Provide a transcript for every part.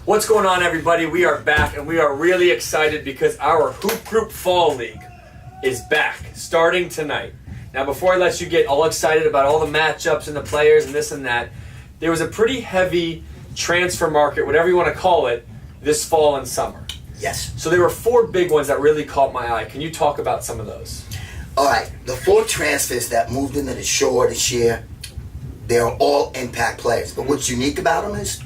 What's going on, everybody? We are back, and we are really excited because our Hoop Group Fall League is back, starting tonight. Now, before I let you get all excited about all the matchups and the players and this and that, there was a pretty heavy transfer market, whatever you want to call it, this fall and summer. Yes. So there were 4 big ones that really caught my eye. Can you talk about some of those? All right. The 4 transfers that moved into the Shore this year, they are all impact players. But what's unique about them is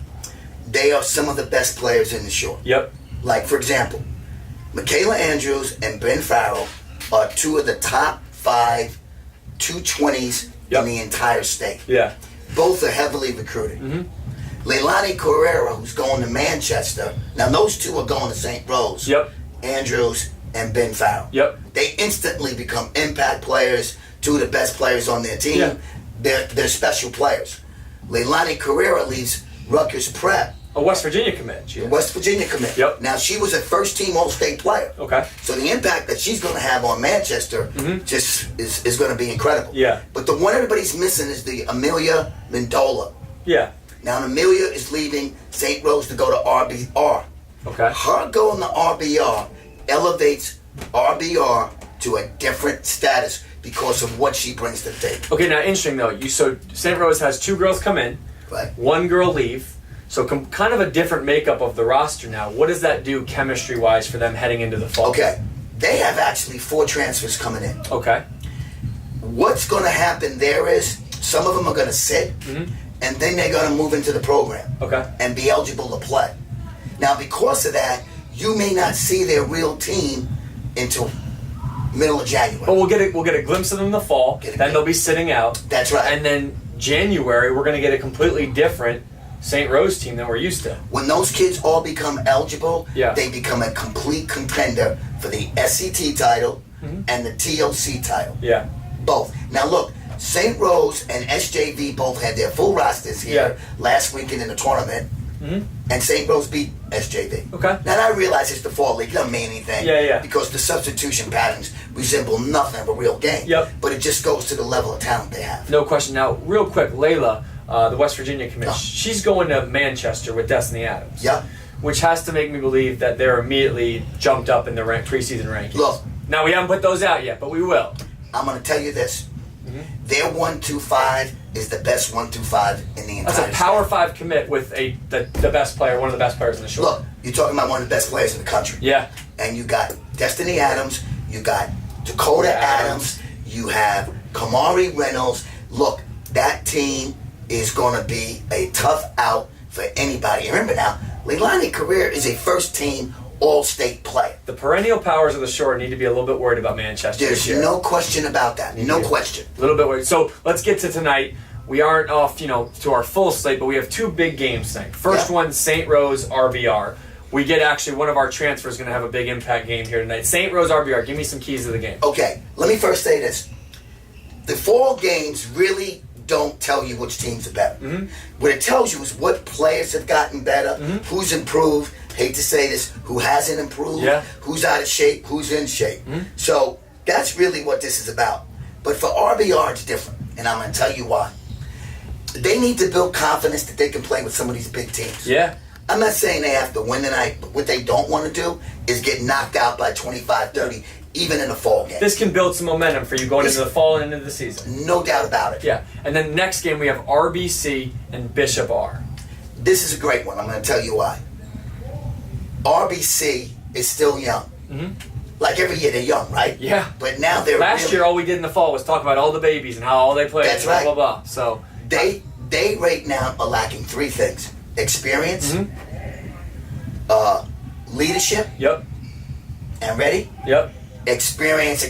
they are some of the best players in the Shore. Yep. Like, for example, Michaela Andrews and Ben Farrell are 2 of the top 5 220s in the entire state. Yeah. Both are heavily recruited. Leilani Carrera, who's going to Manchester. Now, those 2 are going to St. Rose. Yep. Andrews and Ben Farrell. Yep. They instantly become impact players, 2 of the best players on their team. Yeah. They're special players. Leilani Carrera leaves Rutgers Prep. A West Virginia commit. Yeah. West Virginia commit. Yep. Now, she was a first-team All-State player. Okay. So the impact that she's going to have on Manchester just is going to be incredible. Yeah. But the one everybody's missing is the Amelia Mendola. Yeah. Now, Amelia is leaving St. Rose to go to RBR. Okay. Her going to RBR elevates RBR to a different status because of what she brings to the table. Okay, now interesting though. So St. Rose has 2 girls come in, Right. 1 girl leave. So kind of a different makeup of the roster now. What does that do chemistry-wise for them heading into the fall? Okay. They have actually 4 transfers coming in. Okay. What's going to happen there is some of them are going to sit, and then they're going to move into the program. Okay. And be eligible to play. Now, because of that, you may not see their real team until middle of January. But we'll get a glimpse of them in the fall. Then they'll be sitting out. That's right. And then January, we're going to get a completely different St. Rose team than we're used to. When those kids all become eligible, Yeah. they become a complete contender for the SCT title and the TOC title. Yeah. Both. Now look, St. Rose and SJV both had their full rosters here last weekend in the tournament, and St. Rose beat SJV. Okay. Now I realize it's the fall league, it doesn't mean anything. Yeah. Because the substitution patterns resemble nothing of a real game. Yep. But it just goes to the level of talent they have. No question. Now, real quick, Layla, the West Virginia commit, she's going to Manchester with Destiny Adams. Yep. Which has to make me believe that they're immediately jumped up in the preseason rankings. Look. Now, we haven't put those out yet, but we will. I'm going to tell you this. Their 1-2-5 is the best 1-2-5 in the entire That's a Power state. 5 commit with the best player, one of the best players in the Shore. Look, you're talking about one of the best players in the country. Yeah. And you got Destiny Adams, you got Dakota Adams, you have Kamari Reynolds. Look, that team is going to be a tough out for anybody. Remember now, Leilani Carrera is a first-team All-State player. The perennial powers of the Shore need to be a little bit worried about Manchester There's this year. no question about that. No question. A little bit worried. So let's get to tonight. We aren't off, to our full slate, but we have 2 big games tonight. First one, St. Rose RBR. We get actually one of our transfers going to have a big impact game here tonight. St. Rose RBR, give me some keys to the game. Okay, let me first say this. The fall games really don't tell you which teams are better. What it tells you is what players have gotten better, who's improved, hate to say this, who hasn't improved, who's out of shape, who's in shape. So that's really what this is about. But for RBR, it's different, and I'm going to tell you why. They need to build confidence that they can play with some of these big teams. Yeah. I'm not saying they have to win tonight, but what they don't want to do is get knocked out by 25-30, even in a fall game. This can build some momentum for you going into the fall and into the season. No doubt about it. Yeah. And then next game we have RBC and Bishop R. This is a great one. I'm going to tell you why. RBC is still young. Like every year, they're young, right? Yeah. But now they're Last year, all we did in the fall was talk about all the babies and how all they played. That's and right. Blah, blah, blah. So they right now are lacking 3 things: experience, leadership, Yep. and ready? Yep. Experience.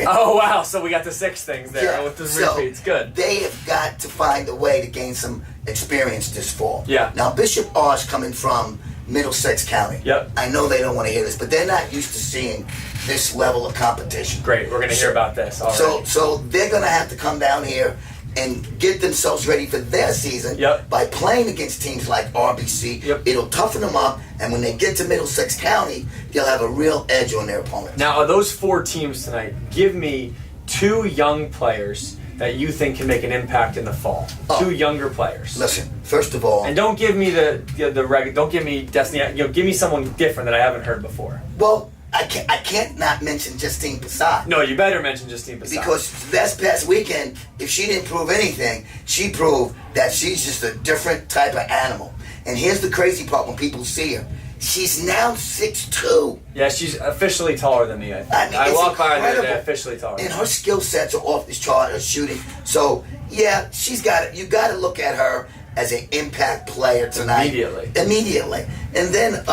Oh, wow. So we got the 6 things there Yeah. with the So repeats. Good. They have got to find a way to gain some experience this fall. Yeah. Now, Bishop R is coming from Middlesex County. Yep. I know they don't want to hear this, but they're not used to seeing this level of competition. Great. We're going to hear about this. All right. So they're going to have to come down here and get themselves ready for their season by playing against teams like RBC. It'll toughen them up, and when they get to Middlesex County, they'll have a real edge on their opponents. Now, of those 4 teams tonight, give me 2 young players that you think can make an impact in the fall? Oh. 2 younger players. Listen, first of all, And don't give me don't give me Destiny. Give me someone different that I haven't heard before. well, I can't not mention Justine Passat. No, you better mention Justine Passat. Because this past weekend, if she didn't prove anything, she proved that she's just a different type of animal. And here's the crazy part: when people see her, she's now 6'2". Yeah, she's officially taller than me. I think. I it's walked by her the other day, incredible. officially taller. And her skill sets are off this chart. Her shooting. So yeah, she's got it. You got to look at her as an impact player tonight. Immediately. And then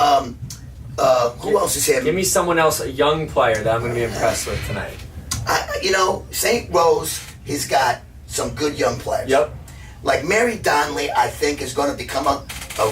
who else is here? Give me someone else, a young player that I'm going to be impressed with tonight. St. Rose has got some good young players. Yep. Like Mary Donnelly, I think is going to become a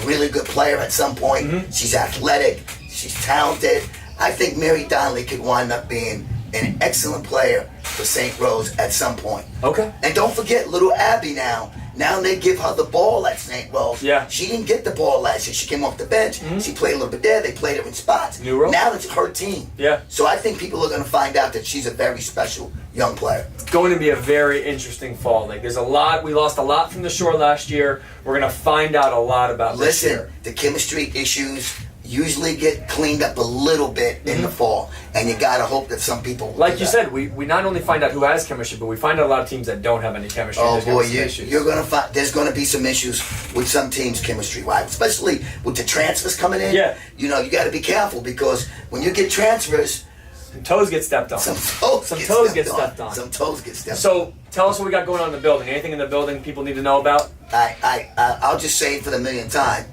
really good player at some point. Mm-hmm. She's athletic. She's talented. I think Mary Donnelly could wind up being an excellent player for St. Rose at some point. Okay. And don't forget little Abby now. Now they give her the ball at St. Rose. Yeah. She didn't get the ball last year. She came off the bench. Mm-hmm. She played a little bit there. They played her in spots. New role. Now it's her team. Yeah. So I think people are going to find out that she's a very special young player. It's going to be a very interesting fall. Like there's a lot. We lost a lot from the shore last year. We're going to find out a lot about this year. Listen, the chemistry issues usually get cleaned up a little bit in the fall, and you got to hope that some people. Like you said, we not only find out who has chemistry, but we find out a lot of teams that don't have any chemistry. Oh There's gonna boy, be some issues. you're gonna find there's gonna be some issues with some teams chemistry-wise, especially with the transfers coming in. Yeah. You got to be careful because when you get transfers, Some toes get stepped on. some toes get stepped on. Some toes get stepped on. So tell us what we got going on in the building. Anything in the building people need to know about? I'll just say it for the millionth time.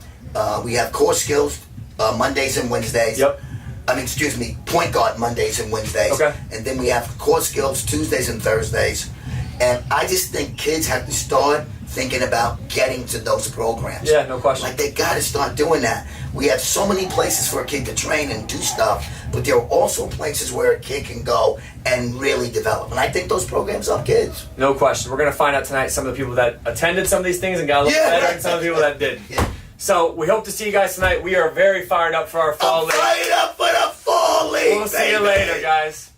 We have core skills Mondays and Wednesdays. Yep. Point guard Mondays and Wednesdays. Okay. And then we have core skills Tuesdays and Thursdays. And I just think kids have to start thinking about getting to those programs. Yeah, no question. Like they got to start doing that. We have so many places for a kid to train and do stuff, but there are also places where a kid can go and really develop. And I think those programs help kids. No question. We're going to find out tonight some of the people that attended some of these things and got a little better and some of the people that didn't. Yeah. So we hope to see you guys tonight. We are very fired up for our fall league. Fired up for the fall league. We'll see you later, guys.